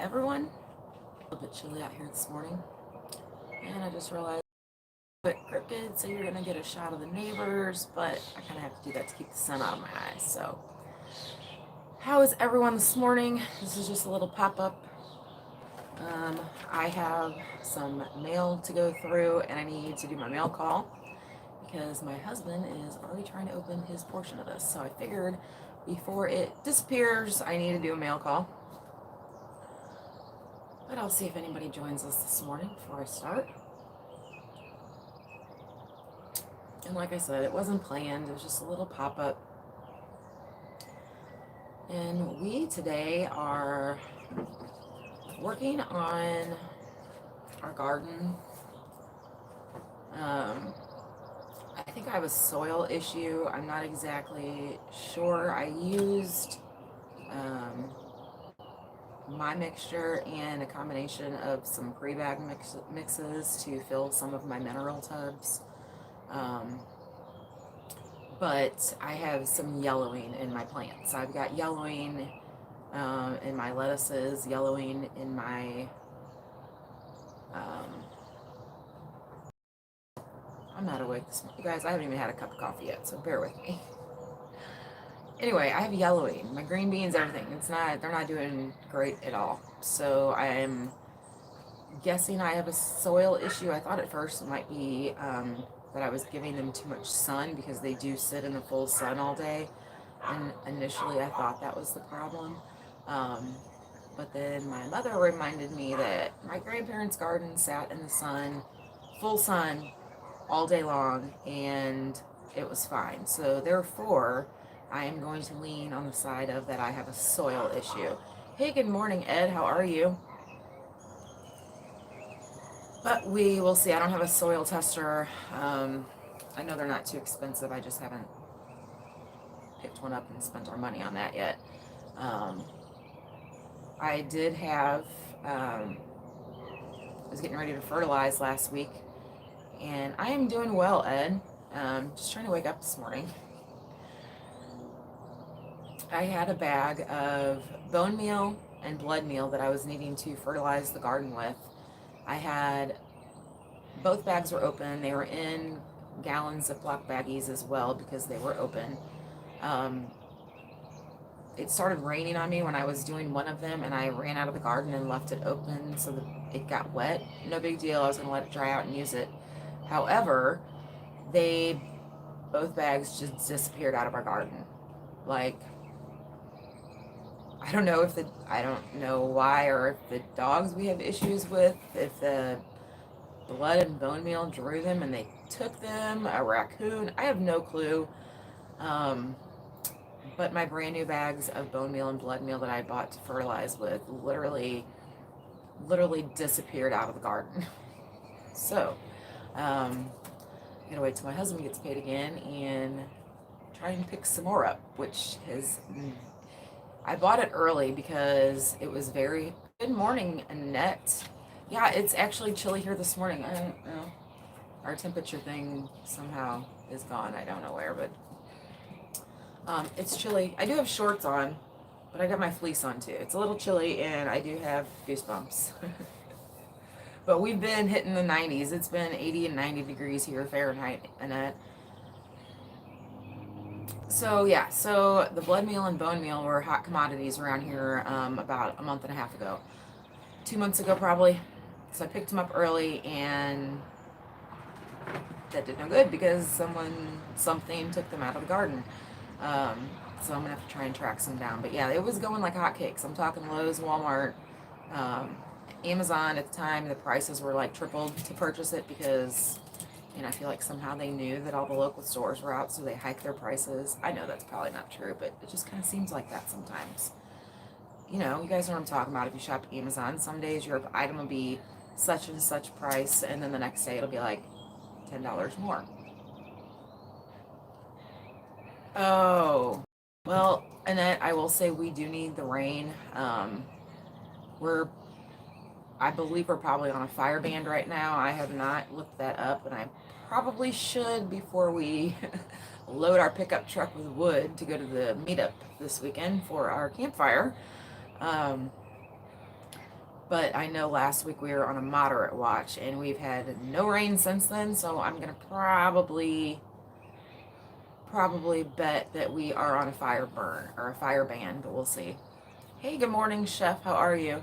everyone. A little bit chilly out here this morning, and I just realized a bit crooked, so you're gonna get a shot of the neighbors, but I kind of have to do that to keep the sun out of my eyes. So, how is everyone this morning? This is just a little pop-up. I have some mail to go through, and I need to do my mail call because my husband is already trying to open his portion of this. So I figured before it disappears, I need to do a mail call. But I'll see if anybody joins us this morning before I start. And like I said, it wasn't planned. It was just a little pop-up. And we today are working on our garden. I think I have a soil issue. I'm not exactly sure. I used my mixture and a combination of some pre-bag mixes to fill some of my mineral tubs. But I have some yellowing in my plants. I've got yellowing in my lettuces, yellowing in my I'm not awake this morning. You guys, I haven't even had a cup of coffee yet, so bear with me. Anyway, I have yellowing. My green beans, everything. They're not doing great at all. So I'm guessing I have a soil issue. I thought at first it might be that I was giving them too much sun because they do sit in the full sun all day. And initially I thought that was the problem. But then my mother reminded me that my grandparents' garden sat in the sun, full sun, all day long, and it was fine. So therefore, I am going to lean on the side of that I have a soil issue. Hey, good morning, Ed. How are you? But we will see. I don't have a soil tester. I know they're not too expensive. I just haven't picked one up and spent our money on that yet. I did have, I was getting ready to fertilize last week, and I am doing well, Ed. Just trying to wake up this morning. I had a bag of bone meal and blood meal that I was needing to fertilize the garden with. I had, both bags were open. They were in gallon Ziploc baggies as well because they were open. It started raining on me when I was doing one of them, and I ran out of the garden and left it open so that it got wet. No big deal. I was going to let it dry out and use it. However, both bags just disappeared out of our garden. Like, I don't know why, or if the dogs we have issues with, if the blood and bone meal drew them and they took them, a raccoon, I have no clue. But my brand new bags of bone meal and blood meal that I bought to fertilize with literally disappeared out of the garden. So, I'm gonna wait till my husband gets paid again and try and pick some more up, which is, I bought it early because it was very, good morning, Annette. Yeah, it's actually chilly here this morning. I don't know. Our temperature thing somehow is gone. I don't know where, but it's chilly. I do have shorts on, but I got my fleece on too. It's a little chilly, and I do have goosebumps. But we've been hitting the 90s. It's been 80 and 90 degrees here Fahrenheit, Annette. So yeah, so the blood meal and bone meal were hot commodities around here about a month and a half ago. 2 months ago probably. So I picked them up early, and that did no good because something took them out of the garden. So I'm gonna have to try and track some down. But yeah, it was going like hotcakes. I'm talking Lowe's, Walmart, Amazon. At the time, the prices were like tripled to purchase it because, I feel like somehow they knew that all the local stores were out, so they hiked their prices. I know that's probably not true, but it just kind of seems like that sometimes. You guys know what I'm talking about. If you shop Amazon, some days your item will be such and such price, and then the next day it'll be like $10 more. Oh, well, Annette, I will say we do need the rain. I believe we're probably on a fire band right now. I have not looked that up, and I probably should before we load our pickup truck with wood to go to the meetup this weekend for our campfire. But I know last week we were on a moderate watch and we've had no rain since then, so I'm gonna probably bet that we are on a fire burn or a fire ban, but we'll see. Hey, good morning, Chef. How are you?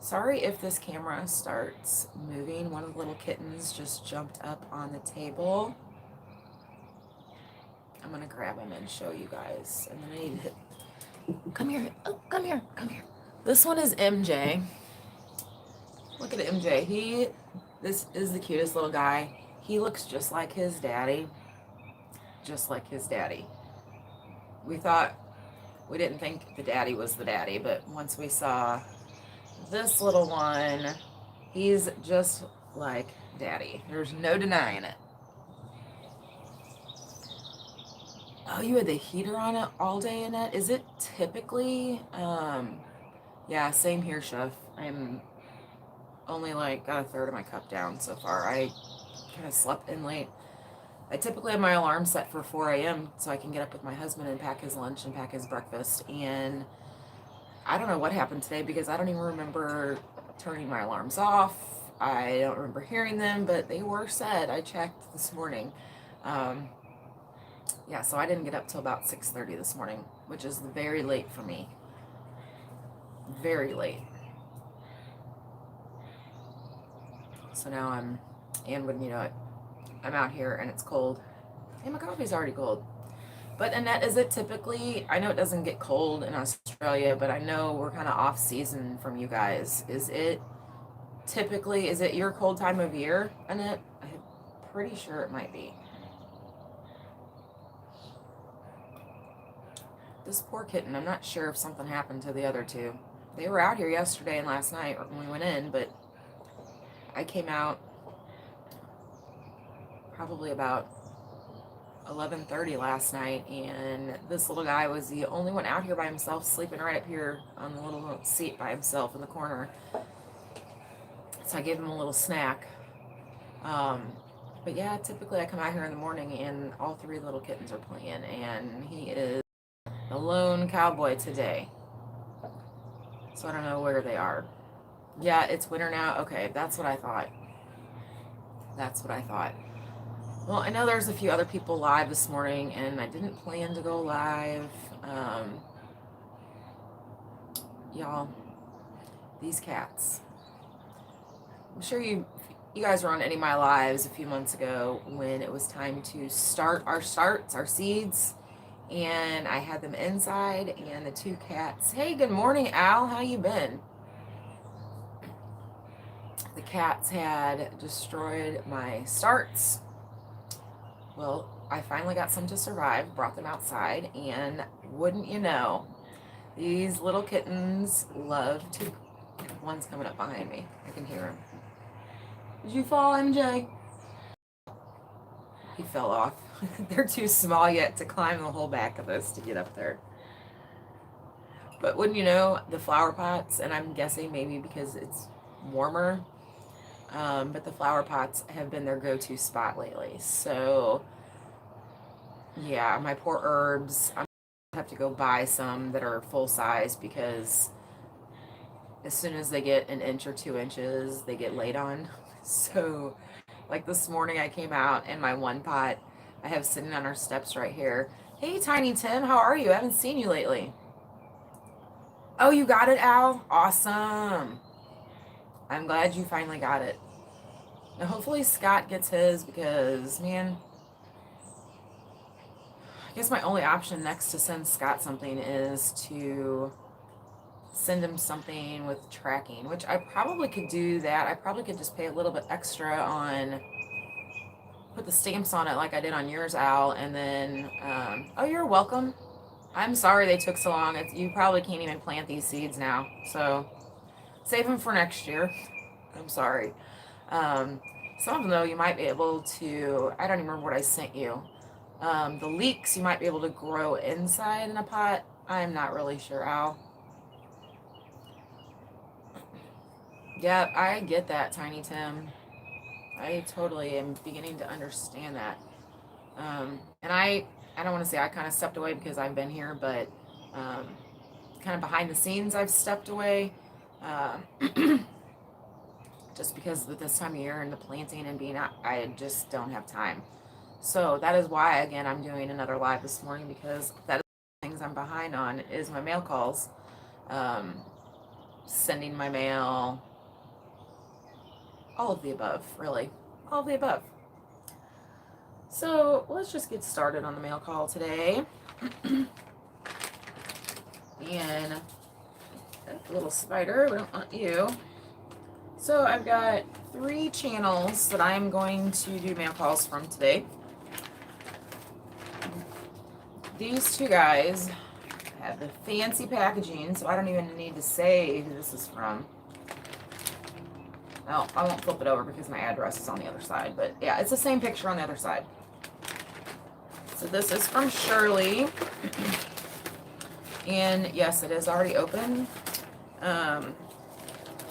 Sorry if this camera starts moving. One of the little kittens just jumped up on the table. I'm gonna grab him and show you guys. And then I need to hit. Come here. Oh, come here. Come here. This one is MJ. Look at MJ. This is the cutest little guy. He looks just like his daddy. Just like his daddy. We didn't think the daddy was the daddy, but once we saw this little one, he's just like daddy. There's no denying it. Oh, you had the heater on it all day, Annette? Is it typically, yeah, same here, Chef. I'm only like got a third of my cup down so far. I kind of slept in late. I typically have my alarm set for 4 a.m. so I can get up with my husband and pack his lunch and pack his breakfast. And I don't know what happened today because I don't even remember turning my alarms off. I don't remember hearing them, but they were set. I checked this morning. Yeah, so I didn't get up till about 6:30 this morning, which is very late for me. Very late. So now and wouldn't you know it, I'm out here and it's cold. And my coffee's already cold. But Annette, is it typically, I know it doesn't get cold in Australia, but I know we're kind of off season from you guys. Is it your cold time of year, Annette? I'm pretty sure it might be. This poor kitten, I'm not sure if something happened to the other two. They were out here yesterday and last night when we went in, but I came out probably about 11:30 last night, and this little guy was the only one out here by himself, sleeping right up here on the little seat by himself in the corner. So I gave him a little snack. But yeah, typically I come out here in the morning and all three little kittens are playing, and he is the lone cowboy today. So I don't know where they are. Yeah, it's winter now. Okay, that's what I thought. That's what I thought. Well, I know there's a few other people live this morning, and I didn't plan to go live. Y'all, these cats. I'm sure you guys were on any of my lives a few months ago when it was time to start our seeds, and I had them inside, and the two cats. Hey, good morning, Al. How you been? The cats had destroyed my starts. Well, I finally got some to survive, brought them outside, and wouldn't you know, these little kittens love to... One's coming up behind me. I can hear him. Did you fall, MJ? He fell off. They're too small yet to climb the whole back of this to get up there. But wouldn't you know, the flower pots, and I'm guessing maybe because it's warmer, but the flower pots have been their go-to spot lately. So yeah, my poor herbs, I'm gonna have to go buy some that are full size because as soon as they get an inch or 2 inches, they get laid on. So like this morning I came out and my one pot I have sitting on our steps right here. Hey, Tiny Tim, how are you? I haven't seen you lately. Oh, you got it, Al? Awesome. I'm glad you finally got it. Now, hopefully Scott gets his because, man, I guess my only option next to send Scott something is to send him something with tracking, which I probably could do that. I probably could just pay a little bit extra on, put the stamps on it like I did on yours, Al, and then, oh, you're welcome. I'm sorry they took so long. You probably can't even plant these seeds now, so save them for next year. I'm sorry. Some of them, though, you might be able to, I don't even remember what I sent you. The leeks you might be able to grow inside in a pot. I'm not really sure, Al. Yeah, I get that, Tiny Tim. I totally am beginning to understand that. And I don't want to say I kind of stepped away because I've been here, but kind of behind the scenes I've stepped away Just because of this time of year and the planting and being out, I just don't have time. So that is why, again, I'm doing another live this morning, because that is the things I'm behind on is my mail calls, um, sending my mail, all of the above, really, all of the above. So let's just get started on the mail call today. And a little spider, we don't want you. So I've got 3 channels that I'm going to do mail calls from today. These 2 guys have the fancy packaging, so I don't even need to say who this is from. Well, I won't flip it over because my address is on the other side, but yeah, it's the same picture on the other side. So this is from Shirley. And yes, it is already open.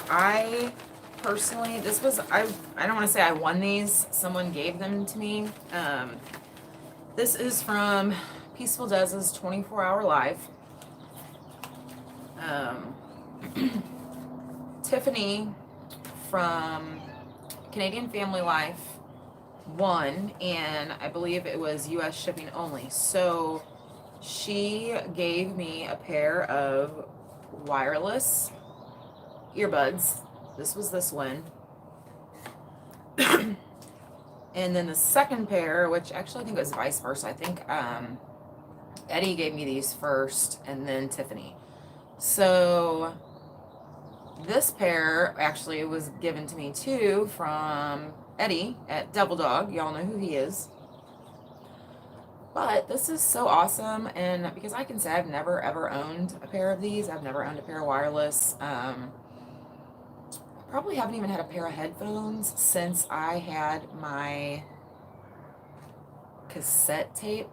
I personally, I don't want to say I won these. Someone gave them to me. This is from Peaceful Dez's 24-hour live. Tiffany from Canadian Family Life won, and I believe it was US shipping only. So she gave me a pair of wireless earbuds. This was this one. And then the second pair, which actually I think it was vice versa. I think Eddie gave me these first and then Tiffany. So this pair actually was given to me too from Eddie at Double Dog. Y'all know who he is. But this is so awesome, and because I can say I've never ever owned a pair of these. I've never owned a pair of wireless. Probably haven't even had a pair of headphones since I had my cassette tape,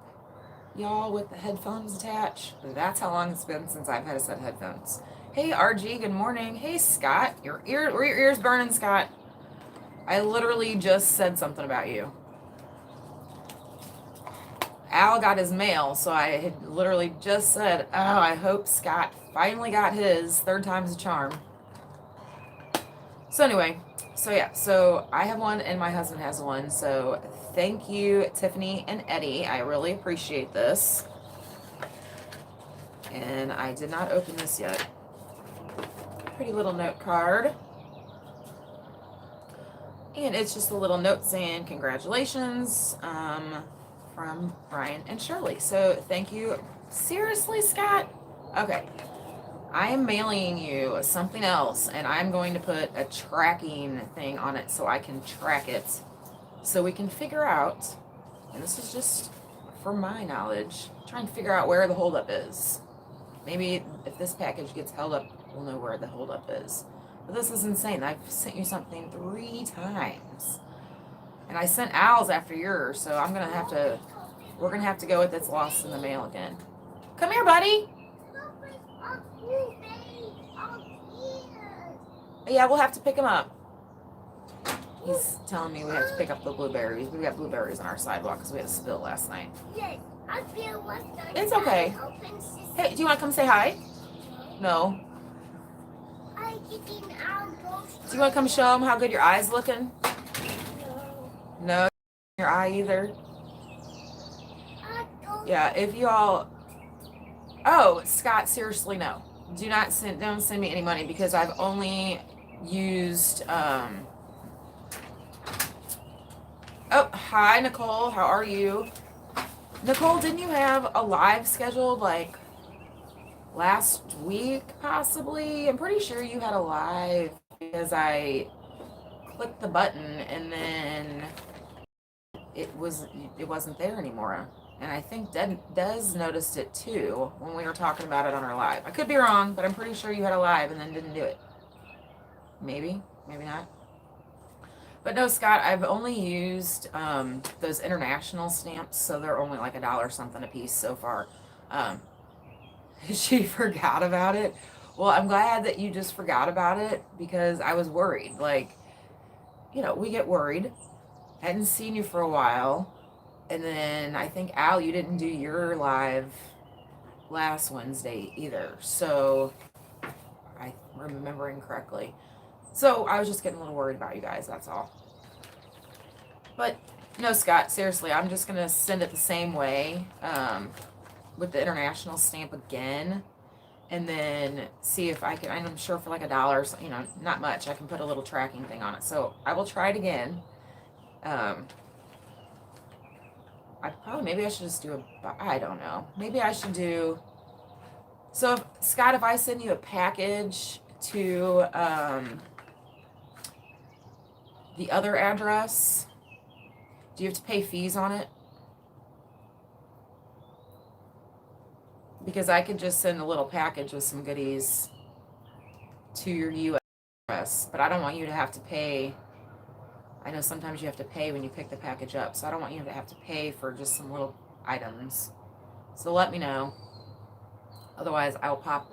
y'all, with the headphones attached. That's how long it's been since I've had a set of headphones. Hey RG, good morning. Hey Scott, were your ears burning, Scott? I literally just said something about you. Al got his mail, so I had literally just said, oh, I hope Scott finally got his. 3rd time's a charm. So anyway, so yeah, so I have one and my husband has one. So thank you, Tiffany and Eddie. I really appreciate this. And I did not open this yet. Pretty little note card. And it's just a little note saying congratulations from Brian and Shirley. So thank you. Seriously, Scott? Okay. I am mailing you something else, and I'm going to put a tracking thing on it so I can track it, so we can figure out, and this is just for my knowledge, trying to figure out where the holdup is. Maybe if this package gets held up, we'll know where the holdup is. But this is insane. I've sent you something 3 times, and I sent Al's after yours, so we're gonna have to go with it's lost in the mail again. Come here, buddy. Yeah, we'll have to pick them up. He's telling me we have to pick up the blueberries. We got blueberries on our sidewalk because we had a spill last night. Yes, I feel like it's okay. Hey, do you want to come say hi? No. Do you want to come show them how good your eye's looking? No. Your eye either? Yeah, if you all... Oh, Scott, seriously, no. Don't send me any money because I've only used, Oh, hi, Nicole. How are you? Nicole, didn't you have a live scheduled, like, last week, possibly? I'm pretty sure you had a live because I clicked the button and then it wasn't there anymore. And I think Des noticed it too when we were talking about it on our live. I could be wrong, but I'm pretty sure you had a live and then didn't do it. Maybe, maybe not. But no, Scott, I've only used those international stamps, so they're only like $1 something a piece so far. She forgot about it. Well, I'm glad that you just forgot about it because I was worried. Like, you know, we get worried. Hadn't seen you for a while. And then I think, Al, you didn't do your live last Wednesday either. So remembering correctly. So I was just getting a little worried about you guys, that's all. But no, Scott, seriously, I'm just going to send it the same way with the international stamp again. And then see if I can, I'm sure for like $1, you know, not much, I can put a little tracking thing on it. So I will try it again. Maybe I should just do I don't know. Maybe I should do, so if, Scott, if I send you a package to the other address, do you have to pay fees on it? Because I could just send a little package with some goodies to your US, but I don't want you to have to pay. I know sometimes you have to pay when you pick the package up, so I don't want you to have to pay for just some little items. So let me know. Otherwise, I'll pop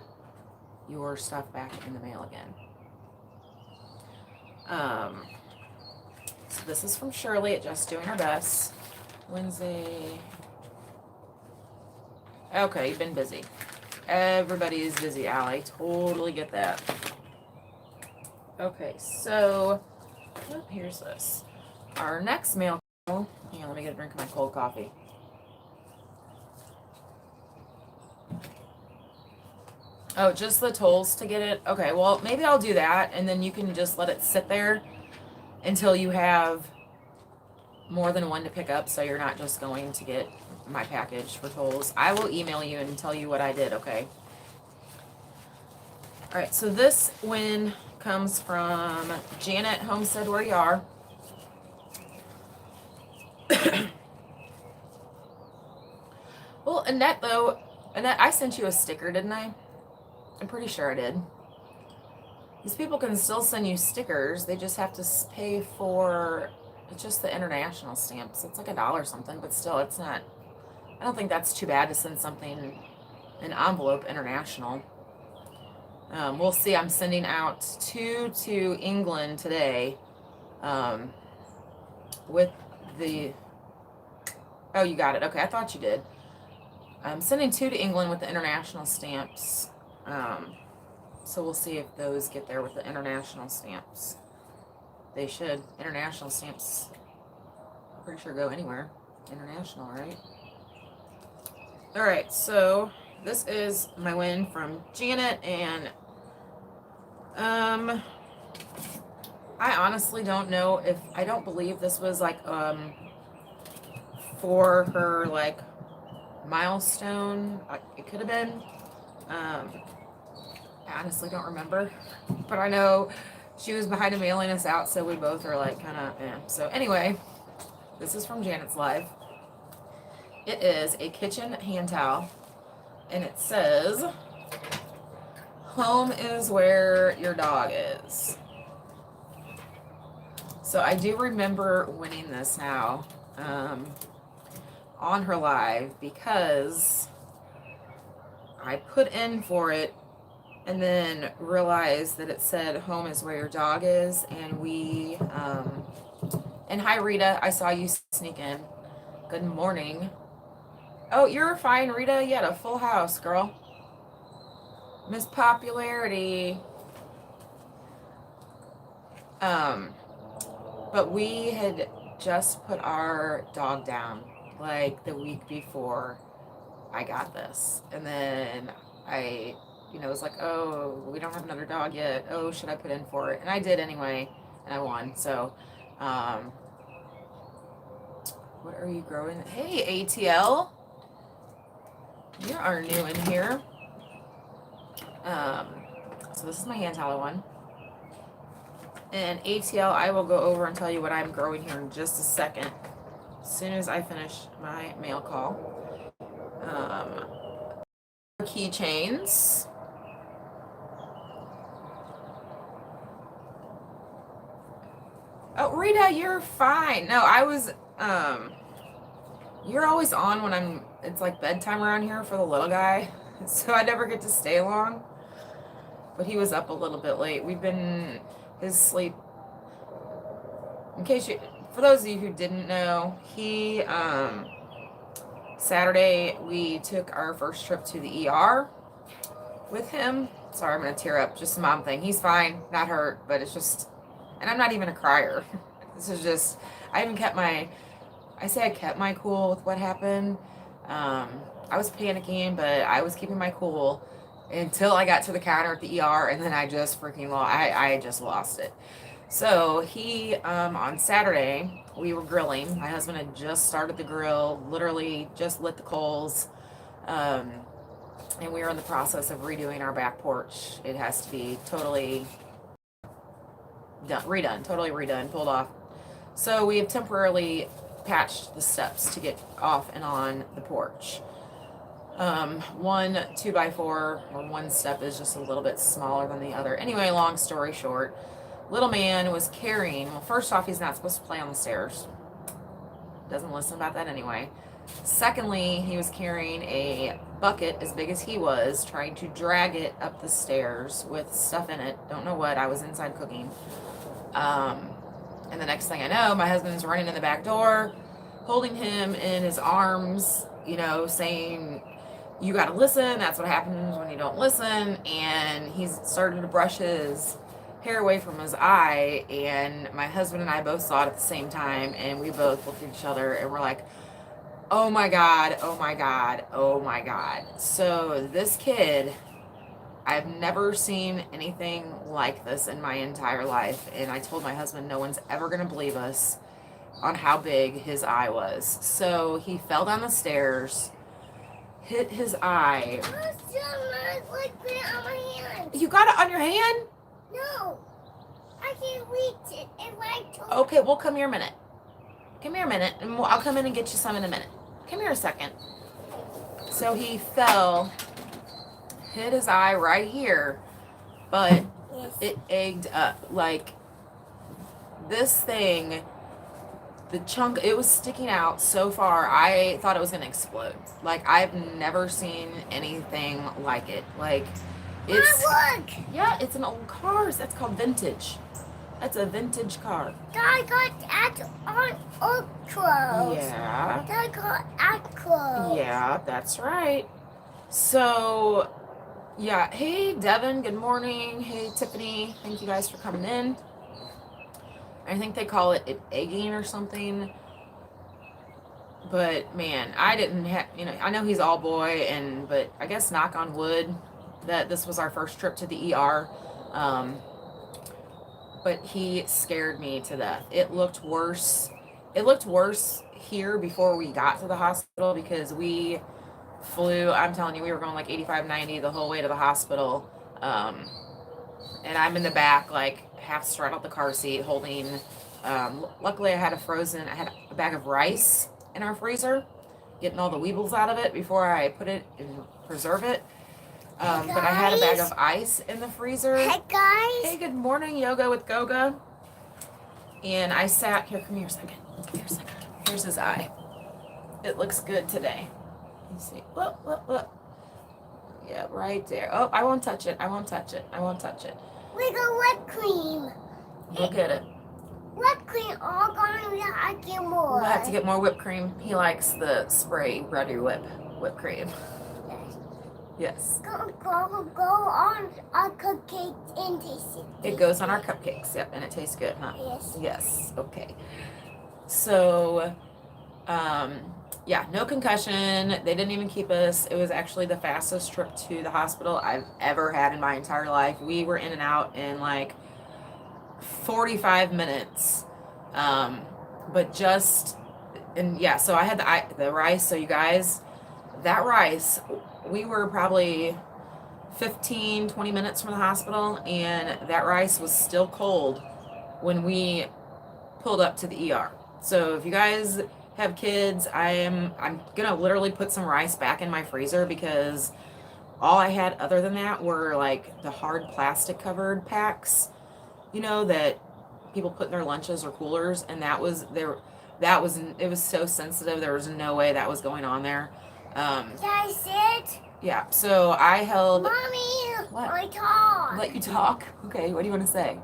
your stuff back in the mail again. So this is from Shirley at Just Doing Her Best. Wednesday. Okay, you've been busy. Everybody is busy, Allie. Totally get that. Okay, so here's this. Our next mail. Hang on, let me get a drink of my cold coffee. Oh, just the tolls to get it? Okay, well, maybe I'll do that, and then you can just let it sit there until you have more than one to pick up, so you're not just going to get my package for tolls. I will email you and tell you what I did, okay? All right, so this win comes from Janet, Homestead Where You Are. Well, Annette, though, Annette, I sent you a sticker, didn't I? I'm pretty sure I did. These people can still send you stickers. They just have to pay for just the international stamps. It's like $1 something, but still, it's not. I don't think that's too bad to send something, an envelope international. We'll see. I'm sending out 2 to England today with the. Oh, you got it. Okay, I thought you did. I'm sending 2 to England with the international stamps. So we'll see if those get there with the international stamps. They should. International stamps, I'm pretty sure go anywhere. International, right? All right, so this is my win from Janet, and I honestly don't know if, I don't believe this was like for her like milestone. It could have been. I honestly don't remember, but I know she was behind a mailing us out, so we both are like kind of, eh. So anyway, this is from Janet's Live. It is a kitchen hand towel, and it says, "Home is where your dog is." So I do remember winning this now on her live, because I put in for it and then realized that it said "Home is where your dog is," and we and hi Rita, I saw you sneak in. Good morning. Oh, you're fine, Rita. You had a full house, girl. Miss Popularity. But we had just put our dog down like the week before I got this, and then I, was like, oh, we don't have another dog yet. Oh, should I put in for it? And I did anyway, and I won. So, what are you growing? Hey, ATL. You are new in here. So this is my hand towel one. And ATL, I will go over and tell you what I'm growing here in just a second, as soon as I finish my mail call. Keychains. Oh, Rita, you're fine. No, I was, you're always on when it's like bedtime around here for the little guy, so I never get to stay long. But he was up a little bit late. His sleep, for those of you who didn't know, he, Saturday, we took our first trip to the ER with him, Sorry, I'm gonna tear up. Just a mom thing. He's fine, not hurt, but it's just, and I'm not even a crier. This is just, I even kept my, I say I kept my cool with what happened. I was panicking, but I was keeping my cool until I got to the counter at the ER, and then I just freaking lost. I just lost it. So he, on Saturday, we were grilling. My husband had just started the grill, literally just lit the coals. And we were in the process of redoing our back porch. It has to be totally redone, totally redone, pulled off. So we have temporarily patched the steps to get off and on the porch. One 2x4 or one step is just a little bit smaller than the other. Anyway, long story short, little man was carrying, well, first off, he's not supposed to play on the stairs. Doesn't listen about that anyway. Secondly, he was carrying a bucket as big as he was, trying to drag it up the stairs with stuff in it. Don't know what. I was inside cooking. And the next thing I know, my husband's running in the back door, holding him in his arms, you know, saying, you got to listen. That's what happens when you don't listen. And he's started to brush his hair away from his eye. And my husband and I both saw it at the same time. And we both looked at each other and we're like, oh my God, oh my God, oh my God. So this kid, I've never seen anything like this in my entire life. And I told my husband, no one's ever going to believe us on how big his eye was. So he fell down the stairs, hit his eye. On my hand. You got it on your hand? No, I can't reach it. If I told Okay, well, come here a minute. Come here a minute, and I'll come in and get you some in a minute. Come here a second. So he fell, hit his eye right here, but yes. it egged up. Like, this thing, the chunk, it was sticking out so far, I thought it was going to explode. Like, I've never seen anything like it. Like, it's... look! Yeah, it's an old car. That's called vintage. That's a vintage car. I got that on old clothes. Yeah. I got at clothes. Yeah, that's right. So, yeah. Hey, Devin. Good morning. Hey, Tiffany. Thank you guys for coming in. I think they call it egging or something. But, man, I didn't have, you know, I know he's all boy, but I guess knock on wood that this was our first trip to the ER. But he scared me to death. It looked worse. It looked worse here before we got to the hospital because we flew, I'm telling you, we were going like 85, 90 the whole way to the hospital. And I'm in the back, like half straddled the car seat holding, luckily I had a bag of rice in our freezer, getting all the weebles out of it before I put it and preserve it. But I had a bag of ice in the freezer. Hey guys. Hey, good morning, Yoga with Goga. And I sat here. Come here a second. Come here a second. Here's his eye. It looks good today. You see? Look. Yeah, right there. Oh, I won't touch it. I won't touch it. I won't touch it. We got whipped cream. Look at it. Whipped cream all gone. We have to get more. We'll have to get more whipped cream. He likes the spray ready whipped cream. Yes. Go on our cupcakes and taste it. It goes on our cupcakes. Yep, and it tastes good, huh? Yes. Yes. Okay. So, yeah, no concussion. They didn't even keep us. It was actually the fastest trip to the hospital I've ever had in my entire life. We were in and out in like 45 minutes. But just, and yeah, so I had the rice. So you guys, that rice, we were probably 15, 20 minutes from the hospital, and that rice was still cold when we pulled up to the ER. So if you guys have kids, I'm gonna literally put some rice back in my freezer because all I had other than that were like the hard plastic covered packs, you know, that people put in their lunches or coolers, and it was so sensitive. There was no way that was going on there. Can I sit? Yeah, so I held... Mommy, What? I talk. Let you talk? Okay, what do you want to say?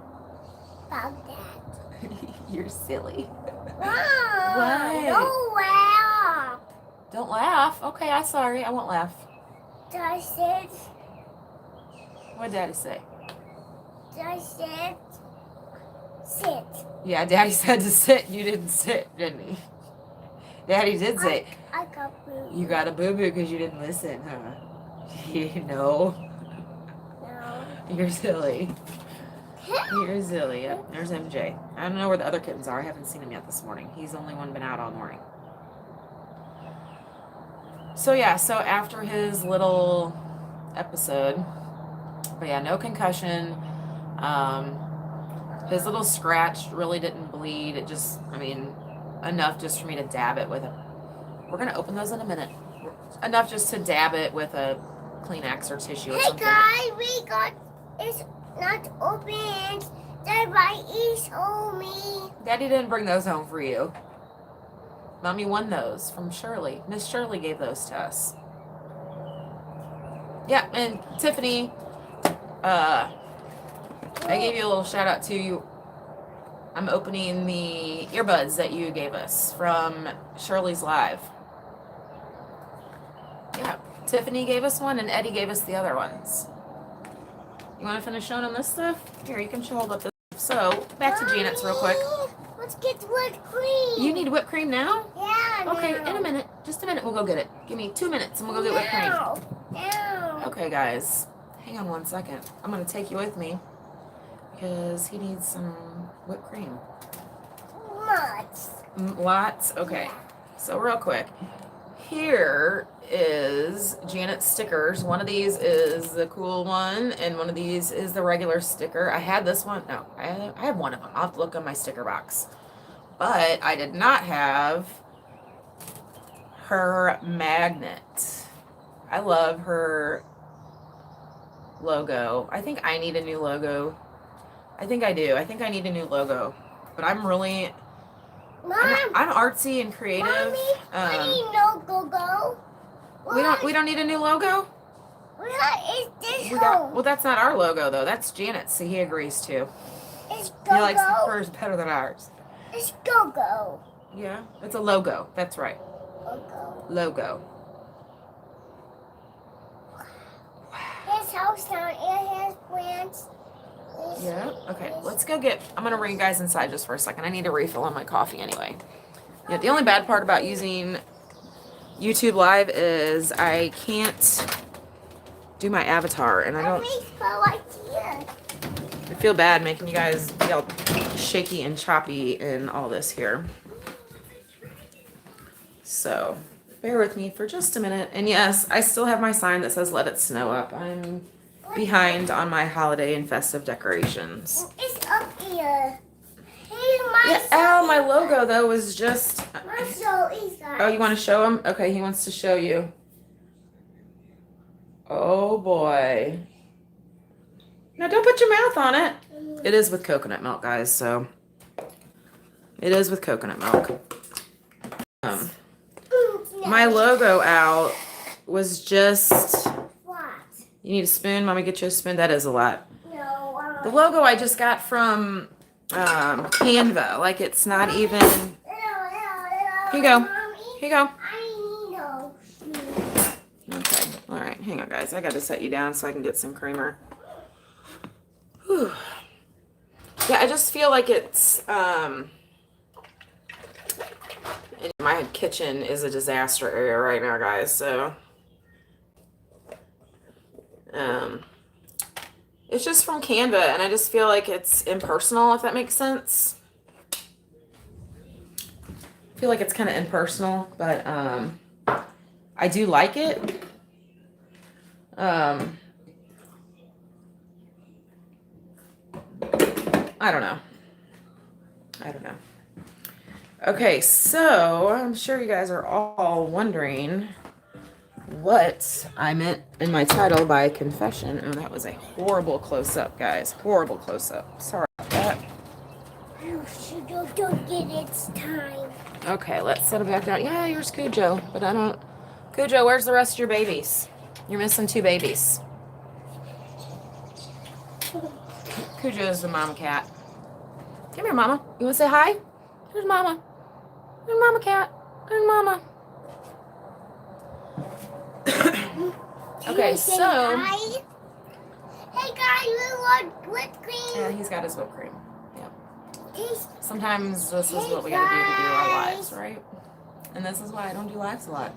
About that. You're silly. Mom, What? don't laugh. Don't laugh. Okay, I'm sorry. I won't laugh. Can I sit? What did Daddy say? I said sit. Yeah, Daddy said to sit. You didn't sit, didn't he? Daddy did say. I got boo. You got a boo-boo because you didn't listen, huh? You know? No. You're silly. You're silly. Yep, there's MJ. I don't know where the other kittens are. I haven't seen him yet this morning. He's the only one been out all morning. So yeah, so after his little episode, but yeah, no concussion. His little scratch really didn't bleed. It just, I mean, enough just for me to dab it with a, we're going to open those in a minute. Enough just to dab it with a Kleenex or tissue or something. Hey guys, we got, it's not open. The rice told me. Daddy didn't bring those home for you. Mommy won those from Shirley. Miss Shirley gave those to us. Yeah, and Tiffany, I gave you a little shout out to you. I'm opening the earbuds that you gave us from Shirley's Live. Yeah, Tiffany gave us one and Eddie gave us the other ones. You want to finish showing them this stuff? Here, you can hold up this. So, back to Janet's real quick. Let's get whipped cream. You need whipped cream now? Yeah. Okay, now. in a minute. Just a minute, we'll go get it. Give me 2 minutes and we'll go get whipped cream. Now. Okay, guys. Hang on 1 second. I'm going to take you with me because he needs some whipped cream. Lots. Lots? Okay. So real quick. Here is Janet's stickers. One of these is the cool one and one of these is the regular sticker. I had this one. No, I have one of them. I'll have to look on my sticker box. But I did not have her magnet. I love her logo. I think I need a new logo. I think I do. I think I need a new logo. But I'm really... Mom, I'm artsy and creative. Mommy, I need no go-go. We don't need a new logo? What is this home? Well, that's not our logo though. That's Janet's. So he agrees too. It's He likes go-go. hers better than ours. It's go-go. Yeah, it's a logo. That's right. Go-go. Logo. His house down and his plants. Yeah. Okay. Let's go get. I'm gonna bring you guys inside just for a second. I need a refill on my coffee anyway. Yeah. The only bad part about using YouTube Live is I can't do my avatar, and I don't. I feel bad making you guys be all shaky and choppy and all this here. So bear with me for just a minute. And yes, I still have my sign that says "Let it snow" up. I'm behind on my holiday and festive decorations. It's up here. Here's my My logo though was just. Oh, you want to show him? Okay, he wants to show you. Oh boy. Now don't put your mouth on it. It is with coconut milk, guys, so. It is with coconut milk. My logo out was just. You need a spoon? Mommy, get you a spoon? That is a lot. No. The logo I just got from Canva. Like, it's not even... Here you go. Here you go. Okay. All right. Hang on, guys. I got to set you down so I can get some creamer. Whew. Yeah, I just feel like it's... my kitchen is a disaster area right now, guys, so... It's just from Canva, and I just feel like it's impersonal, if that makes sense. I feel like it's kind of impersonal, but I do like it. I don't know. Okay, so I'm sure you guys are all wondering what I meant in my title by confession. Oh, that was a horrible close-up, guys. Horrible close-up. Sorry about that. Don't get its time. Okay, let's set it back down. Yeah, here's Cujo, but I don't... Cujo, where's the rest of your babies? You're missing 2 babies. Cujo is the mom cat. Come here, Mama. You want to say hi? Here's Mama. Here's Mama cat. Here's Mama. Okay, so... Hey guys, we want whipped cream. Yeah, he's got his whipped cream. Yep. This, Sometimes this is what we gotta do to do our lives, right? And this is why I don't do lives a lot.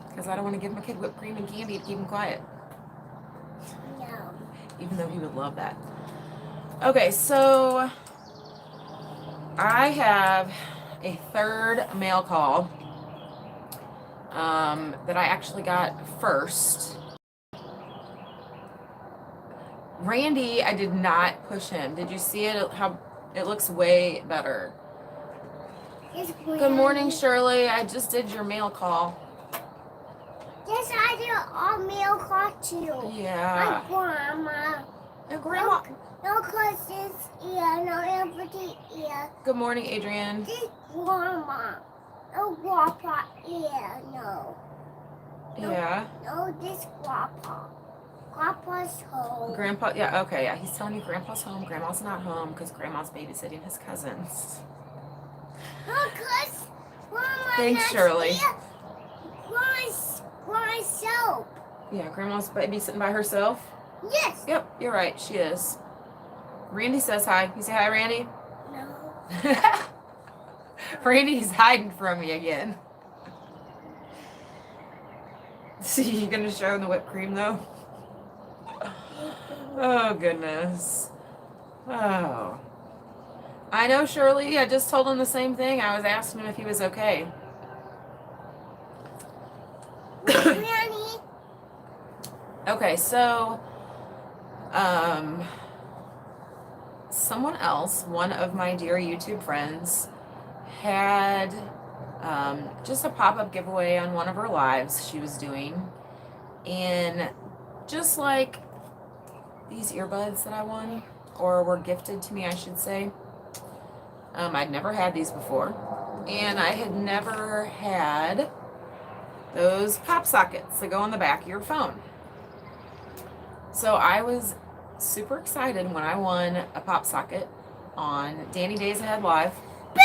Because I don't want to give my kid whipped cream and candy to keep him quiet. no. Even though he would love that. Okay, so I have a third mail call that I actually got first. Randy, I did not push him. Did you see it? How it looks way better. Good morning, Shirley. I just did your mail call. Yes, I did all mail call too. Yeah. My grandma. And Grandma. No cousins here, no empathy here. Good morning, Adrian. This grandma. No grandpa here, no. Yeah. No, this grandpa. Grandpa's home. Grandpa, yeah, okay, yeah. He's telling you Grandpa's home. Grandma's not home because Grandma's babysitting his cousins. No, cause grandma Thanks, not Shirley. here. Grandma's soap. Yeah, Grandma's babysitting by herself. Yes. Yep, you're right. She is. Randy says hi. You say hi, Randy? No. Randy's hiding from me again. See, you gonna show him the whipped cream though? Oh goodness. Oh. I know, Shirley. I just told him the same thing. I was asking him if he was okay. Granny. Okay, so someone else, one of my dear YouTube friends, had just a pop-up giveaway on one of her lives she was doing, and just like these earbuds that I won, or were gifted to me, I should say, I'd never had these before, and I had never had those pop sockets that go on the back of your phone. So I was super excited when I won a pop socket on Dani Days Ahead Live. Boo!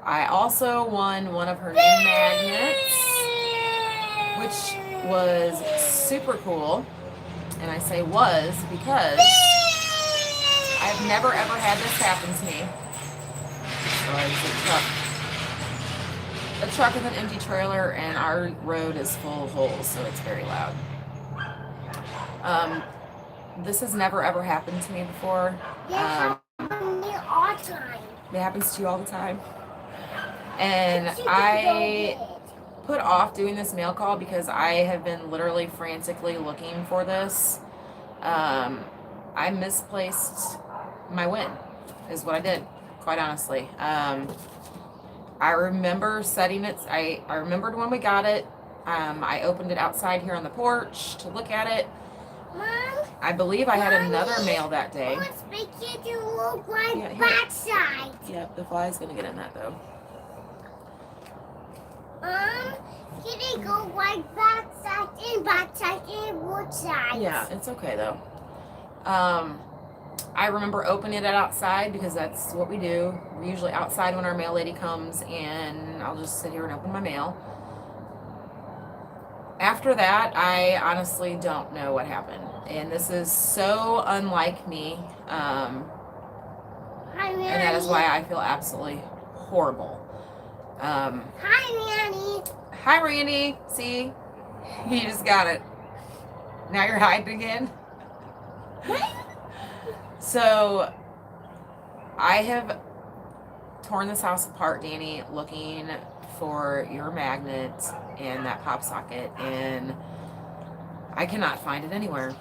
I also won one of her new magnets, which was super cool. And I say was because I've never ever had this happen to me. Sorry, it's a truck with an empty trailer, and our road is full of holes, so it's very loud. This has never ever happened to me before. It happens to me all the time. It happens to you all the time. And I put off doing this mail call because I have been literally frantically looking for this. I misplaced my win, is what I did, quite honestly. I remember setting it, I remembered when we got it. I opened it outside here on the porch to look at it. Mom, I believe I had Mommy, another mail that day. let's make it to look like Yeah, here. backside. Yep, the fly's gonna get in that though. Can it go like backside and wood side? Yeah, it's okay though. I remember opening it outside because that's what we do. We're usually outside when our mail lady comes, and I'll just sit here and open my mail. After that, I honestly don't know what happened. And this is so unlike me. Hi, And that is why I feel absolutely horrible. Hi, Nanny. Hi, Randy. See? You just got it. Now you're hiding again? So, I have torn this house apart, Dani, looking for your magnet and that pop socket, and I cannot find it anywhere.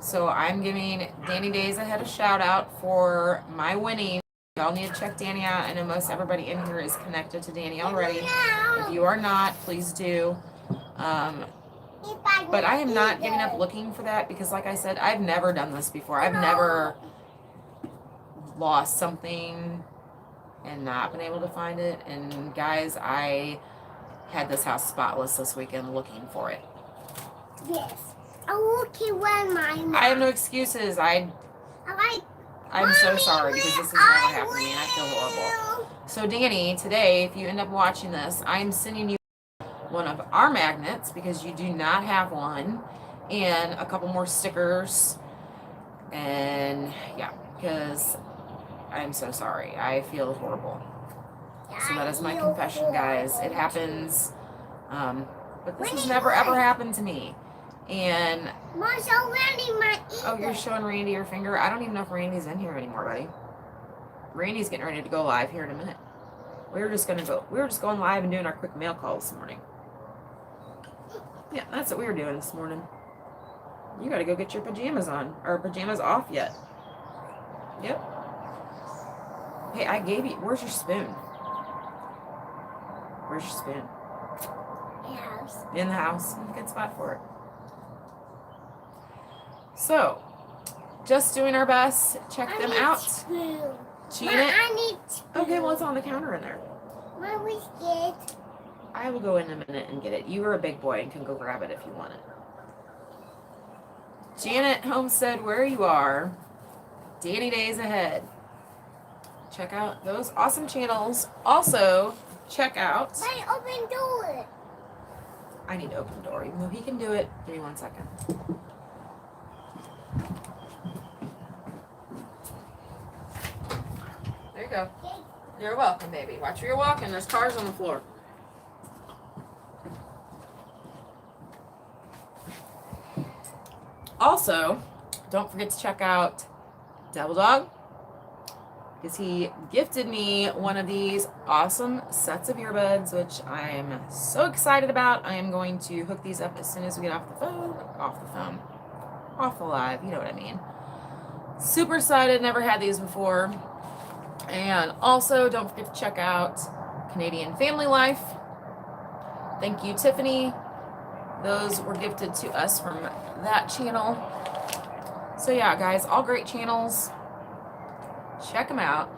So I'm giving Dani Days Ahead a shout out for my winning. Y'all need to check Dani out. I know most everybody in here is connected to Dani already. If you are not, please do. But I am not giving up looking for that because, like I said, I've never done this before. I've never lost something and not been able to find it. And guys, I had this house spotless this weekend looking for it. Yes. I'm looking where mine. I have no excuses. I'm so sorry because this has never happened to me and I feel horrible. So Dani, today, if you end up watching this, I'm sending you one of our magnets because you do not have one, and a couple more stickers. And yeah, because I'm so sorry. I feel horrible. So that is my confession, guys. It happens, but this has never ever happened to me. And oh, you're showing Randy your finger. I don't even know if Randy's in here anymore, buddy. Randy's getting ready to go live here in a minute. We were just going live and doing our quick mail call this morning. Yeah, that's what we were doing this morning. You gotta go get your pajamas on, or pajamas off yet. Yep. Hey, I gave you, where's your spoon? Where's your spoon? In the house. In the house. Good spot for it. So, just doing our best. Check them out. Spoon. Janet. I need spoon. Okay, well, it's on the counter in there. Mom, we get. I will go in a minute and get it. You are a big boy and can go grab it if you want it. Janet Homestead, where you are. Danny days ahead. Check out those awesome channels. Also, check out. My open door. I need to open the door, even though he can do it. Give me 1 second. There you go. Okay. You're welcome, baby. Watch where you're walking. There's cars on the floor. Also, don't forget to check out Devil Dog, because he gifted me one of these awesome sets of earbuds, which I am so excited about. I am going to hook these up as soon as we get off the live, you know what I mean. Super excited, never had these before. And also, don't forget to check out Canadian Family Life. Thank you, Tiffany. Those were gifted to us from that channel. So yeah, guys, all great channels. Check them out.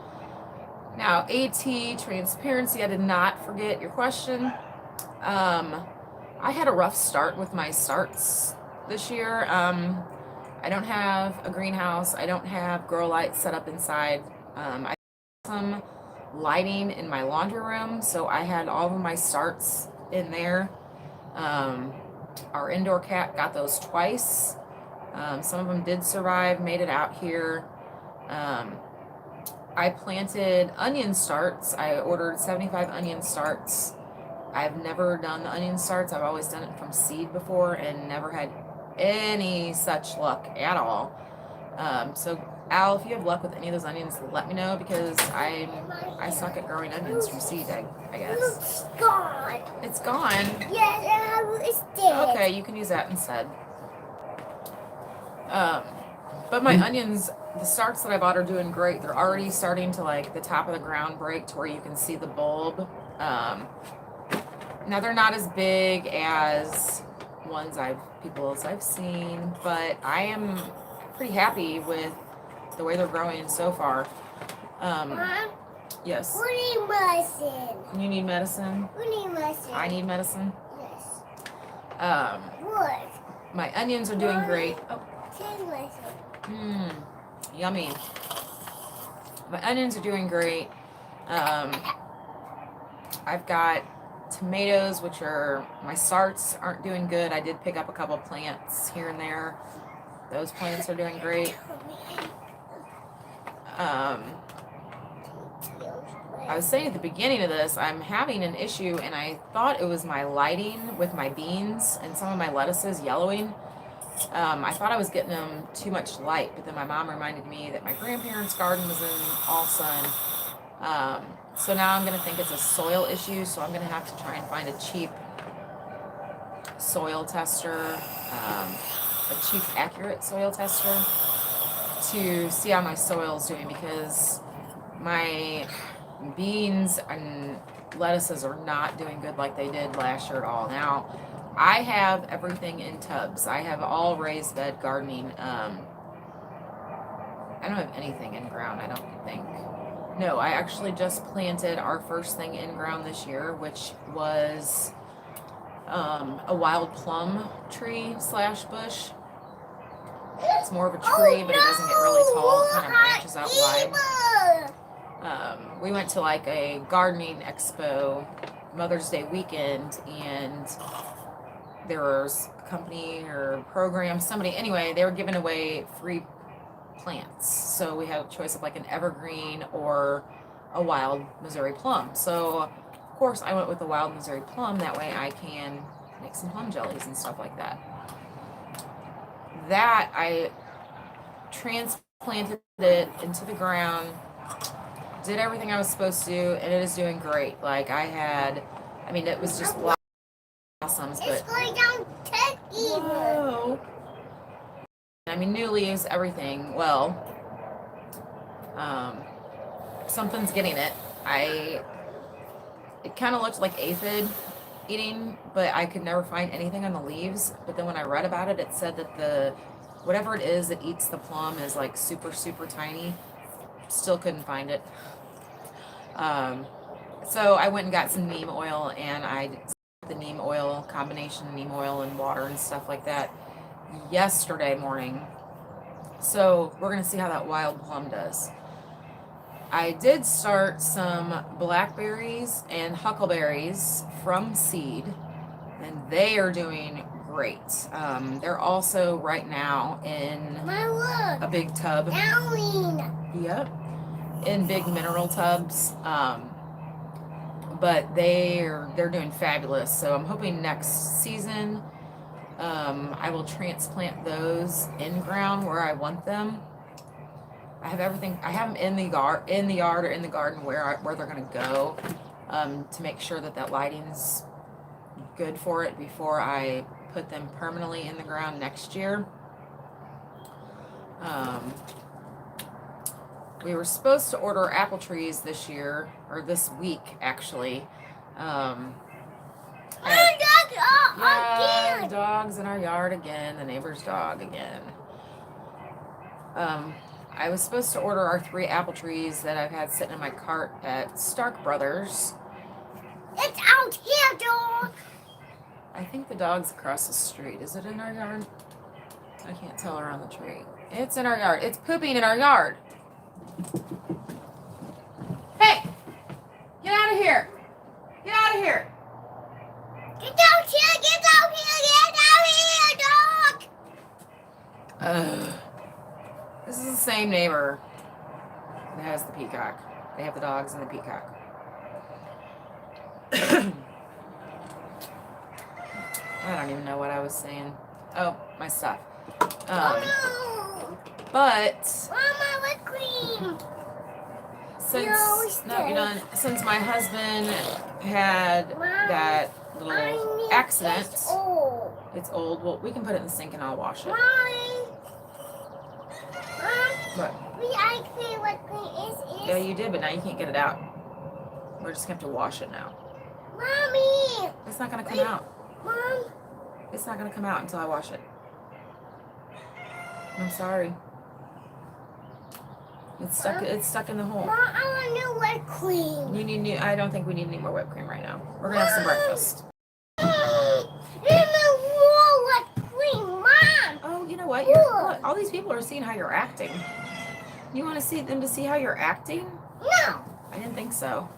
Now, AT Transparency, I did not forget your question. I had a rough start with my starts this year. I don't have a greenhouse. I don't have grow lights set up inside. I have some lighting in my laundry room, so I had all of my starts in there. Our indoor cat got those twice. Some of them did survive, made it out here. I planted onion starts. I ordered 75 onion starts. I've never done the onion starts. I've always done it from seed before and never had any such luck at all. So Al, if you have luck with any of those onions, let me know, because I suck at growing onions from seed, I guess. It's gone. It's gone? Yes, it's dead. Okay, you can use that instead. But my onions, the starts that I bought are doing great. They're already starting to, like, the top of the ground break to where you can see the bulb. Now they're not as big as ones I've seen, but I am pretty happy with the way they're growing so far. Mom, yes. we need medicine. You need medicine? We need medicine. I need medicine? Yes. What? My onions are doing great. Oh. Take medicine. Yummy. My onions are doing great. I've got tomatoes, which are, my starts aren't doing good. I did pick up a couple plants here and there. Those plants are doing great. I was saying at the beginning of this, I'm having an issue, and I thought it was my lighting with my beans and some of my lettuces yellowing. I thought I was getting them too much light, but then my mom reminded me that my grandparents' garden was in all sun. So now I'm going to think it's a soil issue, so I'm going to have to try and find a cheap soil tester, a cheap, accurate soil tester to see how my soil's doing, because my beans and lettuces are not doing good like they did last year at all. Now, I have everything in tubs. I have all raised bed gardening. I don't have anything in ground, I don't think. No, I actually just planted our first thing in ground this year, which was a wild plum tree / bush. It's more of a tree, but it doesn't get really tall. It kind of branches out wide. We went to like a gardening expo Mother's Day weekend, and there was a company or program, somebody, anyway, they were giving away free plants. So we had a choice of like an evergreen or a wild Missouri plum. So of course I went with the wild Missouri plum. That way I can make some plum jellies and stuff like that. That I transplanted it into the ground, did everything I was supposed to do, and it is doing great. Like I mean, it was just blossoms, but It's going down whoa. I mean, new leaves, everything. Well, something's getting it. It kind of looked like aphid eating, but I could never find anything on the leaves. But then when I read about it, it said that whatever it is that eats the plum is like super, super tiny. Still couldn't find it. So I went and got some neem oil, and I did the neem oil combination, neem oil and water and stuff like that yesterday morning. So we're gonna see how that wild plum does. I did start some blackberries and huckleberries from seed, and they are doing great. They're also right now in a big tub. Yep, in big mineral tubs. But they're doing fabulous. So I'm hoping next season I will transplant those in ground where I want them. I have everything. I have them in the yard or in the garden where they're gonna go, to make sure that lighting's good for it before I put them permanently in the ground next year. We were supposed to order apple trees this year, or this week actually. Dogs in our yard again. The neighbor's dog again. I was supposed to order our 3 apple trees that I've had sitting in my cart at Stark Brothers. It's out here, dog. I think the dog's across the street. Is it in our yard? I can't tell around the tree. It's in our yard. It's pooping in our yard. Hey! Get out of here! Get out of here! Get out here! Get out here! Get out here, dog! This is the same neighbor that has the peacock. They have the dogs and the peacock. I don't even know what I was saying. Oh, my stuff. Oh no! But Mama, whipped cream! Since no, you're done. Since my husband had that little accident, it's old. Well, we can put it in the sink and I'll wash it. What? I clean what cream is. Yeah, you did, but now you can't get it out. We're just gonna have to wash it now. Mommy! It's not gonna come out. Mom! It's not gonna come out until I wash it. I'm sorry. It's stuck in the hole. Mom, I want new whipped cream. You need new. I don't think we need any more whipped cream right now. We're gonna have some breakfast. Whipped cream, Mom. Oh, you know what? Look, all these people are seeing how you're acting. You want to see them to see how you're acting? No. I didn't think so.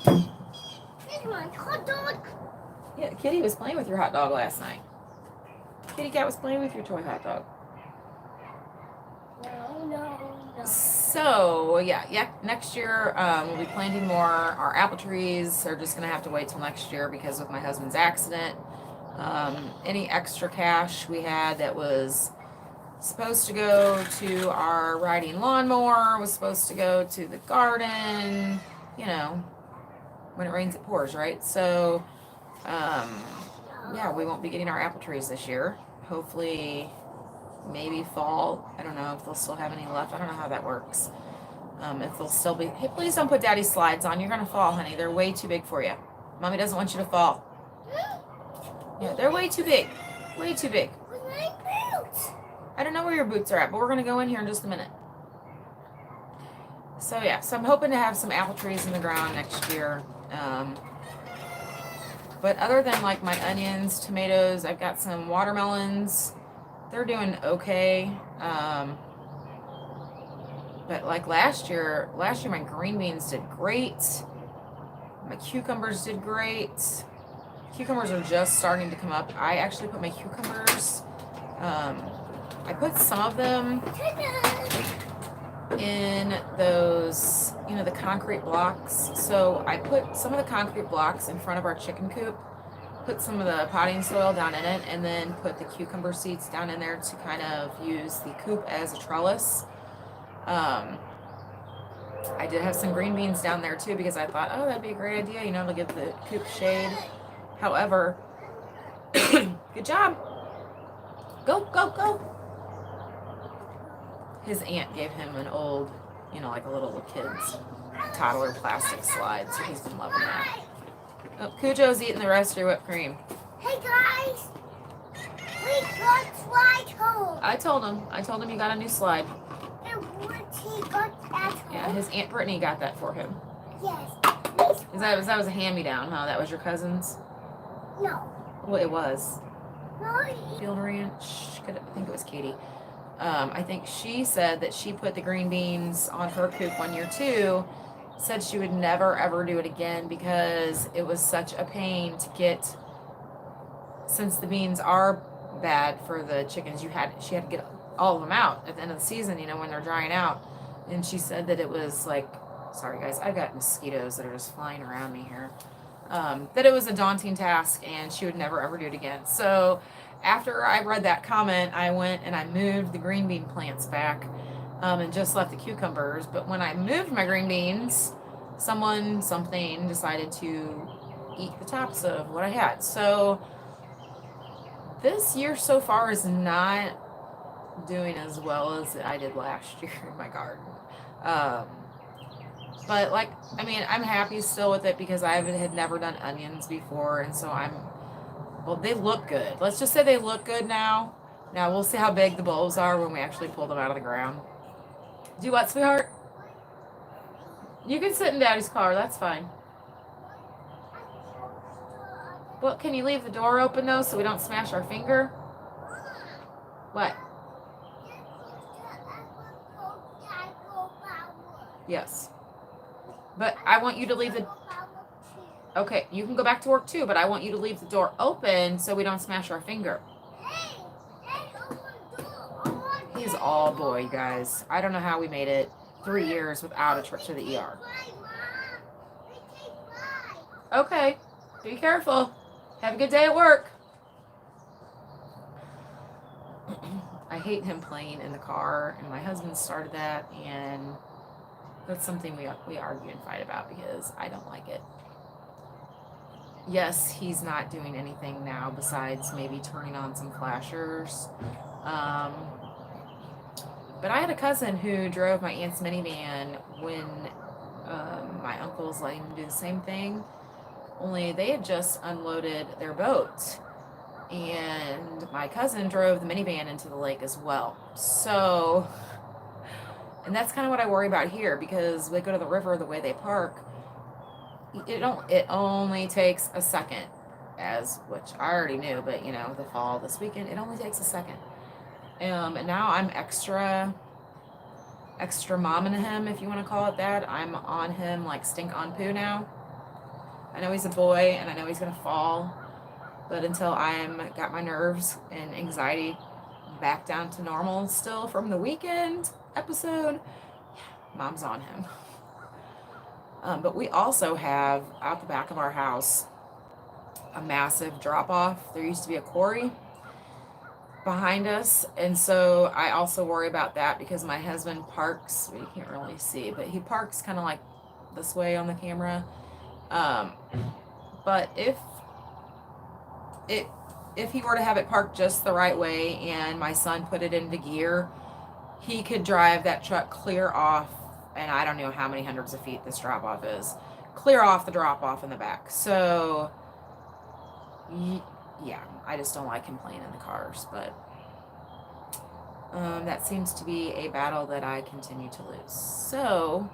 Here's my hot dog. Yeah, Kitty was playing with your hot dog last night. Kitty Cat was playing with your toy hot dog. No. So yeah, next year we'll be planting more. Our apple trees are just gonna have to wait till next year because of my husband's accident. Any extra cash we had that was supposed to go to our riding lawnmower was supposed to go to the garden. You know, when it rains it pours, right? So yeah, we won't be getting our apple trees this year. Hopefully maybe fall. I don't know if they'll still have any left. I don't know how that works. If they'll still be. Hey, please don't put Daddy's slides on. You're gonna fall, honey. They're way too big for you. Mommy doesn't want you to fall. Yeah, they're way too big. Way too big. My boots. I don't know where your boots are at, but we're gonna go in here in just a minute. So yeah, so I'm hoping to have some apple trees in the ground next year. But other than like my onions, tomatoes, I've got some watermelons. They're doing okay. But like last year my green beans did great. My cucumbers did great. Cucumbers are just starting to come up. I actually put my cucumbers, I put some of them in those, you know, the concrete blocks. So I put some of the concrete blocks in front of our chicken coop, put some of the potting soil down in it, and then put the cucumber seeds down in there to kind of use the coop as a trellis. I did have some green beans down there too because I thought, oh, that'd be a great idea, you know, to give the coop shade. However, good job. Go, go, go. His aunt gave him an old, you know, like a little kid's toddler plastic slide, so he's been loving that. Oh, Cujo's eating the rest of your whipped cream. Hey guys, we got slide home. I told him you got a new slide. And what he got at home? Yeah, his Aunt Brittany got that for him. Yes. That was a hand-me-down, huh? That was your cousin's? No. Well, it was. No. Field Ranch. I think it was Katie. I think she said that she put the green beans on her coop one year too. Said she would never ever do it again because it was such a pain to get. Since the beans are bad for the chickens, she had to get all of them out at the end of the season. You know, when they're drying out. And she said that it was like, sorry guys, I've got mosquitoes that are just flying around me here. That it was a daunting task and she would never ever do it again. So after I read that comment, I went and I moved the green bean plants back and just left the cucumbers. But when I moved my green beans, something decided to eat the tops of what I had. So this year so far is not doing as well as I did last year in my garden. But like, I mean, I'm happy still with it because I had never done onions before. And so well, they look good. Let's just say they look good now. Now we'll see how big the bulbs are when we actually pull them out of the ground. Do what, sweetheart? You can sit in Daddy's car. That's fine. Well, can you leave the door open though so we don't smash our finger? What? Yes. But I want you to leave the... Okay, you can go back to work too, but I want you to leave the door open so we don't smash our finger. He's all boy, you guys. I don't know how we made it 3 years without a trip to the ER. Okay, be careful. Have a good day at work. I hate him playing in the car, and my husband started that, and that's something we argue and fight about because I don't like it. Yes, he's not doing anything now besides maybe turning on some flashers. But I had a cousin who drove my aunt's minivan when my uncle was letting him do the same thing. Only they had just unloaded their boat. And my cousin drove the minivan into the lake as well. So, and that's kind of what I worry about here because they go to the river the way they park. It only takes a second, which I already knew, but you know, the fall this weekend, it only takes a second. And now I'm extra momming him, if you want to call it that. I'm on him like stink on poo now. I know he's a boy and I know he's gonna fall, but until I'm got my nerves and anxiety back down to normal still from the weekend episode, mom's on him. But we also have out the back of our house a massive drop off. There used to be a quarry behind us, and so I also worry about that because my husband parks, you can't really see, but he parks kind of like this way on the camera. But if he were to have it parked just the right way and my son put it into gear, he could drive that truck clear off, and I don't know how many hundreds of feet this drop off is, clear off the drop off in the back. So yeah, I just don't like him playing in the cars, but that seems to be a battle that I continue to lose. So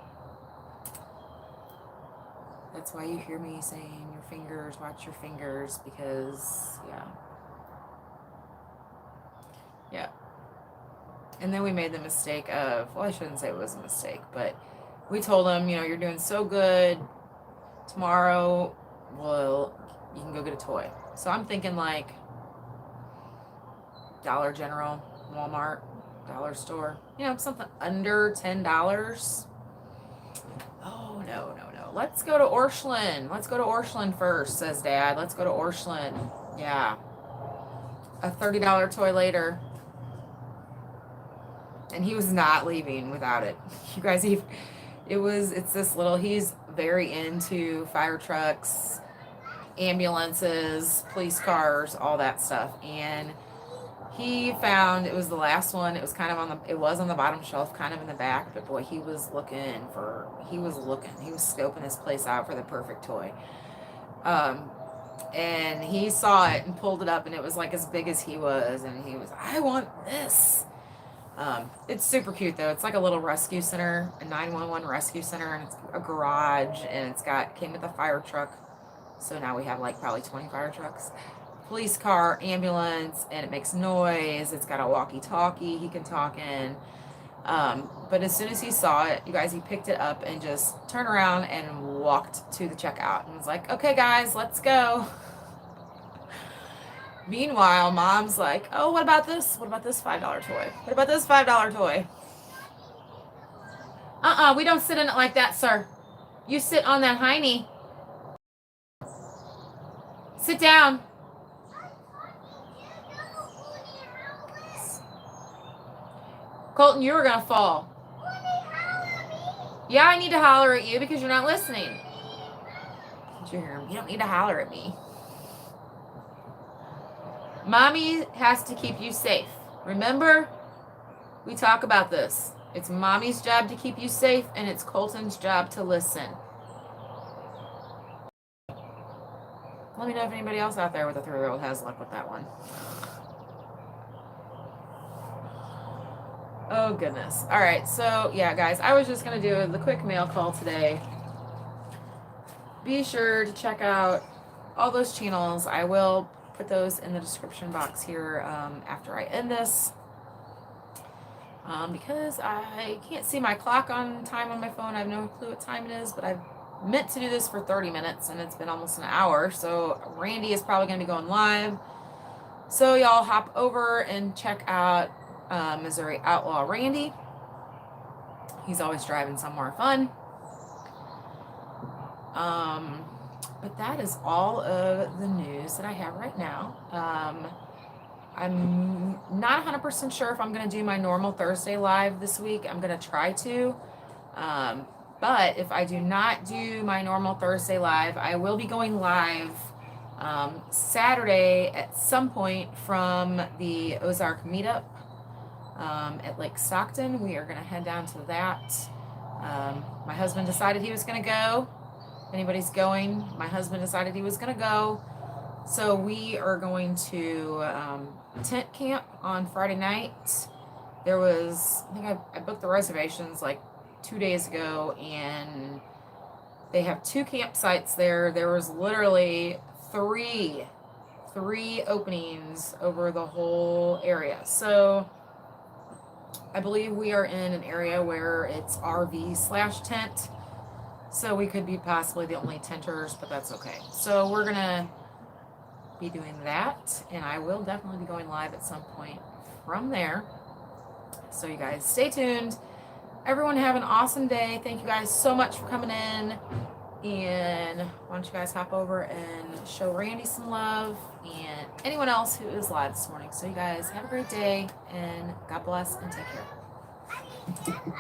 that's why you hear me saying your fingers, watch your fingers, because yeah. And then we made the mistake of, well, I shouldn't say it was a mistake, but we told him, you know, you're doing so good tomorrow you can go get a toy. So I'm thinking like Dollar General, Walmart, Dollar Store, you know, something under $10. Oh, no. Let's go to Orscheln. Let's go to Orscheln first, says Dad. Let's go to Orscheln. Yeah. A $30 toy later. And he was not leaving without it. You guys, it's this little, he's very into fire trucks, ambulances, police cars, all that stuff. And he found, it was the last one, it was kind of on the bottom shelf, kind of in the back, but boy, he was scoping this place out for the perfect toy. And he saw it and pulled it up, and it was like as big as he was, and he was, I want this. It's super cute though. It's like a little rescue center, a 911 rescue center, and it's a garage, and came with a fire truck. So now we have like probably 20 fire trucks, police car, ambulance, and it makes noise. It's got a walkie-talkie he can talk in. But as soon as he saw it, you guys, he picked it up and just turned around and walked to the checkout and was like, okay guys, let's go. Meanwhile, Mom's like, oh, what about this? What about this $5 toy? What about this $5 toy? We don't sit in it like that, sir. You sit on that hiney. Sit down. Colton, you were gonna fall. Yeah, I need to holler at you because you're not listening. Did you hear him? You don't need to holler at me. Mommy has to keep you safe. Remember, we talk about this. It's Mommy's job to keep you safe, and it's Colton's job to listen. Let me know if anybody else out there with a 3-year-old has luck with that one. Oh, goodness. All right, so, yeah, guys, I was just going to do the quick mail call today. Be sure to check out all those channels. I will put those in the description box here after I end this. Because I can't see my clock on time on my phone. I have no clue what time it is, but I've meant to do this for 30 minutes, and it's been almost an hour, so Randy is probably going to be going live. So y'all hop over and check out Missouri Outlaw Randy. He's always driving somewhere fun. But that is all of the news that I have right now. I'm not 100% sure if I'm going to do my normal Thursday live this week. I'm going to try to. But if I do not do my normal Thursday live, I will be going live Saturday at some point from the Ozark meetup at Lake Stockton. We are going to head down to that. My husband decided he was going to go. If anybody's going, my husband decided he was going to go. So we are going to tent camp on Friday night. I think I booked the reservations like 2 days ago, and they have 2 campsites there. There was literally three openings over the whole area. So I believe we are in an area where it's RV/tent. So we could be possibly the only tenters, but that's okay. So we're going to be doing that, and I will definitely be going live at some point from there. So you guys stay tuned. Everyone have an awesome day. Thank you guys so much for coming in. And why don't you guys hop over and show Randy some love and anyone else who is live this morning. So you guys have a great day, and God bless and take care.